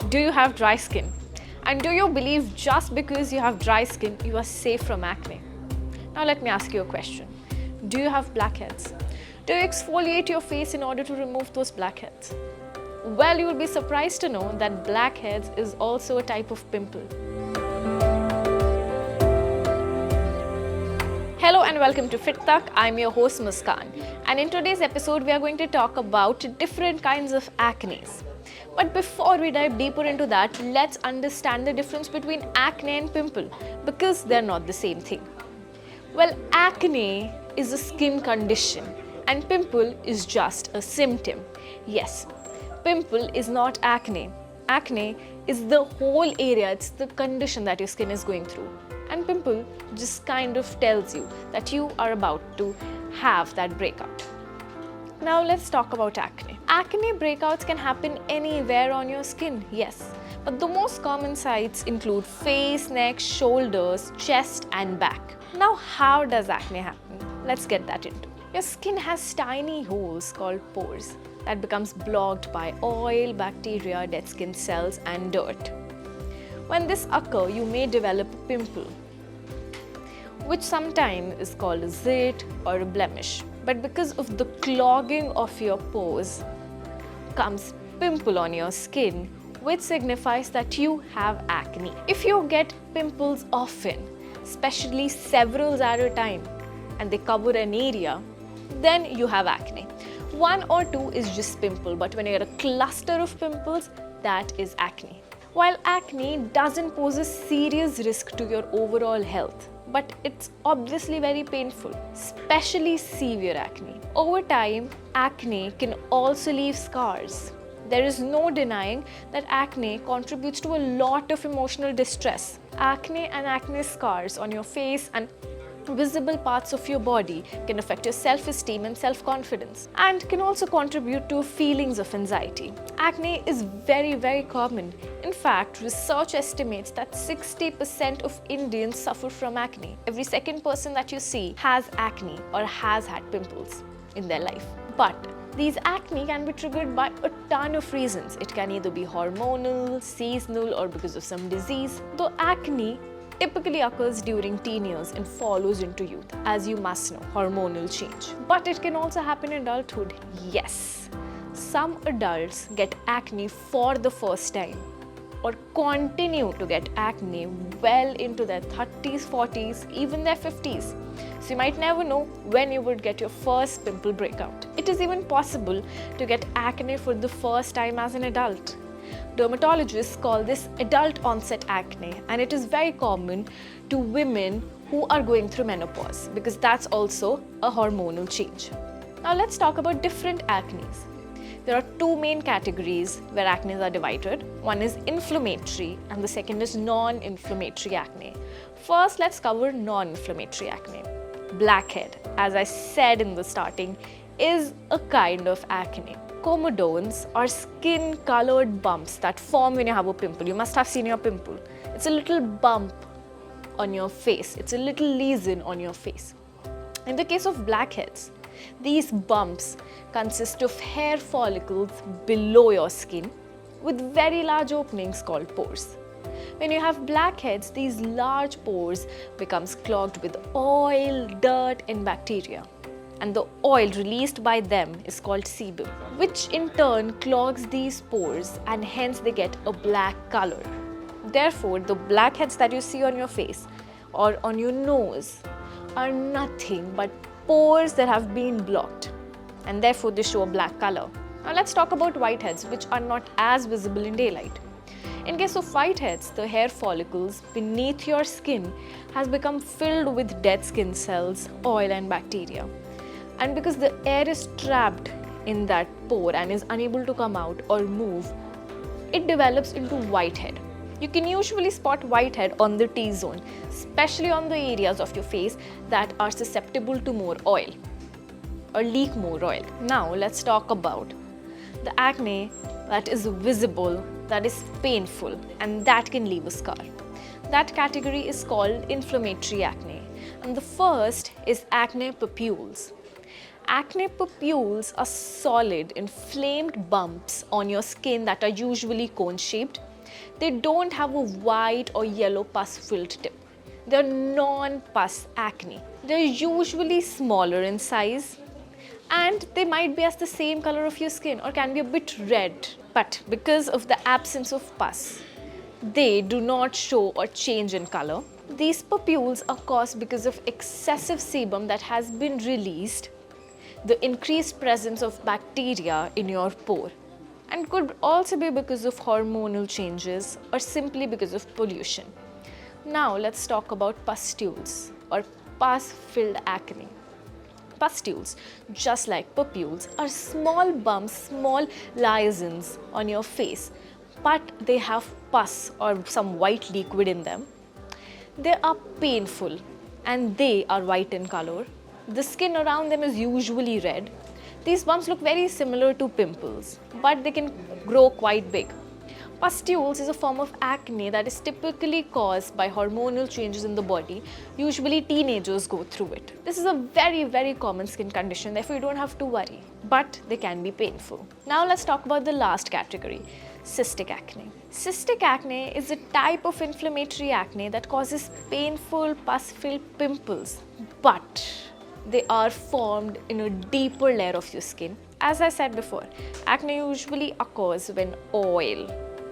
Do you have dry skin? And do you believe just because you have dry skin, you are safe from acne? Now let me ask you a question. Do you have blackheads? Do you exfoliate your face in order to remove those blackheads? Well, you will be surprised to know that blackheads is also a type of pimple. Hello and welcome to Fit Tak. I'm your host Muskan, and in today's episode we are going to talk about different kinds of acne. But before we dive deeper into that, let's understand the difference between acne and pimple, because they're not the same thing. Well, acne is a skin condition and pimple is just a symptom. Yes, pimple is not acne. Acne is the whole area, it's the condition that your skin is going through. And pimple just kind of tells you that you are about to have that breakout. Now let's talk about acne. Acne breakouts can happen anywhere on your skin, yes. But the most common sites include face, neck, shoulders, chest and back. Now how does acne happen? Let's get that into. Your skin has tiny holes called pores that becomes blocked by oil, bacteria, dead skin cells and dirt. When this occurs, you may develop a pimple, which sometimes is called a zit or a blemish. But because of the clogging of your pores comes pimple on your skin, which signifies that you have acne. If you get pimples often, especially several at a time, and they cover an area, then you have acne. One or two is just pimple, but when you get a cluster of pimples, that is acne. While acne doesn't pose a serious risk to your overall health, but it's obviously very painful, especially severe acne. Over time, acne can also leave scars. There is no denying that acne contributes to a lot of emotional distress. Acne and acne scars on your face and visible parts of your body can affect your self-esteem and self-confidence, and can also contribute to feelings of anxiety. Acne is very common. In fact, research estimates that 60% of Indians suffer from acne. Every second person that you see has acne or has had pimples in their life. But these acne can be triggered by a ton of reasons. It can either be hormonal, seasonal, or because of some disease. Though acne typically occurs during teen years and follows into youth, as you must know, hormonal change. But it can also happen in adulthood, yes. Some adults get acne for the first time or continue to get acne well into their 30s, 40s, even their 50s. So you might never know when you would get your first pimple breakout. It is even possible to get acne for the first time as an adult. Dermatologists call this adult onset acne, and it is very common to women who are going through menopause, because that's also a hormonal change. Now let's talk about different acnes. There are two main categories where acne are divided. One is inflammatory and the second is non-inflammatory acne. First, let's cover non-inflammatory acne. Blackhead, as I said in the starting, is a kind of acne. Comedones are skin-colored bumps that form when you have a pimple. You must have seen your pimple. It's a little bump on your face. It's a little lesion on your face. In the case of blackheads, these bumps consist of hair follicles below your skin with very large openings called pores. When you have blackheads, these large pores becomes clogged with oil, dirt and bacteria. And the oil released by them is called sebum, which in turn clogs these pores and hence they get a black color. Therefore, the blackheads that you see on your face or on your nose are nothing but pores that have been blocked, and therefore they show a black color. Now let's talk about whiteheads, which are not as visible in daylight. In case of whiteheads, the hair follicles beneath your skin has become filled with dead skin cells, oil and bacteria. And because the air is trapped in that pore and is unable to come out or move, it develops into whitehead. You can usually spot whitehead on the T-zone, especially on the areas of your face that are susceptible to more oil or leak more oil. Now let's talk about the acne that is visible, that is painful, and that can leave a scar. That category is called inflammatory acne. And the first is acne papules. Acne papules are solid, inflamed bumps on your skin that are usually cone-shaped They don't have a white or yellow pus-filled tip. They're non-pus acne. They're usually smaller in size, and they might be as the same color of your skin or can be a bit red. But because of the absence of pus, they do not show or change in color. These papules are caused because of excessive sebum that has been released, the increased presence of bacteria in your pore, and could also be because of hormonal changes or simply because of pollution. Now let's talk about pustules or pus-filled acne. Pustules, just like papules, are small bumps, small lesions on your face, but they have pus or some white liquid in them. They are painful and they are white in color. The skin around them is usually red. These bumps look very similar to pimples, but they can grow quite big. Pustules is a form of acne that is typically caused by hormonal changes in the body. Usually teenagers go through it. This is a very common skin condition, therefore you don't have to worry, but they can be painful. Now let's talk about the last category, cystic acne. Cystic acne is a type of inflammatory acne that causes painful pus-filled pimples, but they are formed in a deeper layer of your skin. As I said before, acne usually occurs when oil,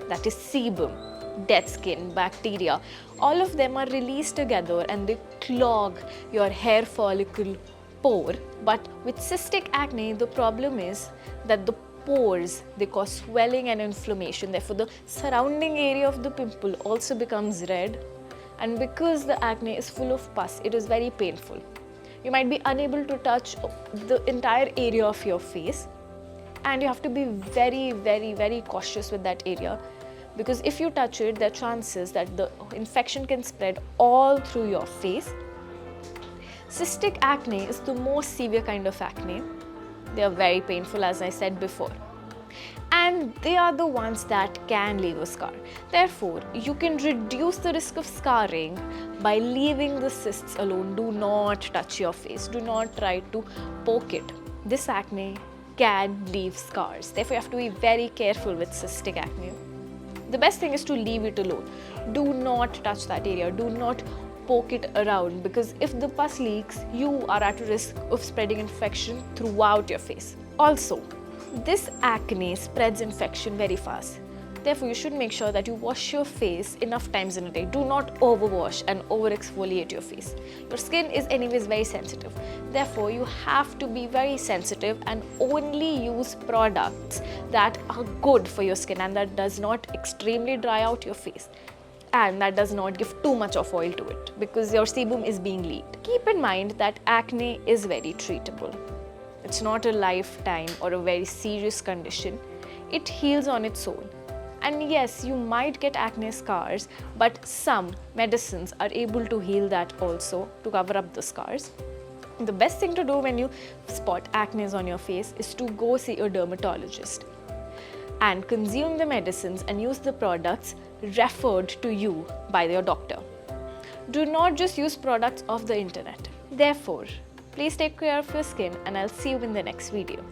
that is sebum, dead skin, bacteria, all of them are released together and they clog your hair follicle pore. But with cystic acne, the problem is that the pores, they cause swelling and inflammation. Therefore, the surrounding area of the pimple also becomes red. And because the acne is full of pus, it is very painful. You might be unable to touch the entire area of your face, and you have to be very cautious with that area, because if you touch it, there are chances that the infection can spread all through your face. Cystic acne is the most severe kind of acne. They are very painful, as I said before, and they are the ones that can leave a scar. Therefore, you can reduce the risk of scarring by leaving the cysts alone. Do not touch your face. Do not try to poke it. This acne can leave scars. Therefore, you have to be very careful with cystic acne. The best thing is to leave it alone. Do not touch that area. Do not poke it around, because if the pus leaks, you are at risk of spreading infection throughout your face. Also, this acne spreads infection very fast. Therefore, you should make sure that you wash your face enough times in a day. Do not overwash and over-exfoliate your face. Your skin is anyways very sensitive. Therefore, you have to be very sensitive and only use products that are good for your skin and that does not extremely dry out your face, and that does not give too much of oil to it, because your sebum is being leaked. Keep in mind that acne is very treatable. It's not a lifetime or a very serious condition. It heals on its own. And yes, you might get acne scars, but some medicines are able to heal that also, to cover up the scars. The best thing to do when you spot acne on your face is to go see a dermatologist and consume the medicines and use the products referred to you by your doctor. Do not just use products off the internet. Therefore, please take care of your skin, and I'll see you in the next video.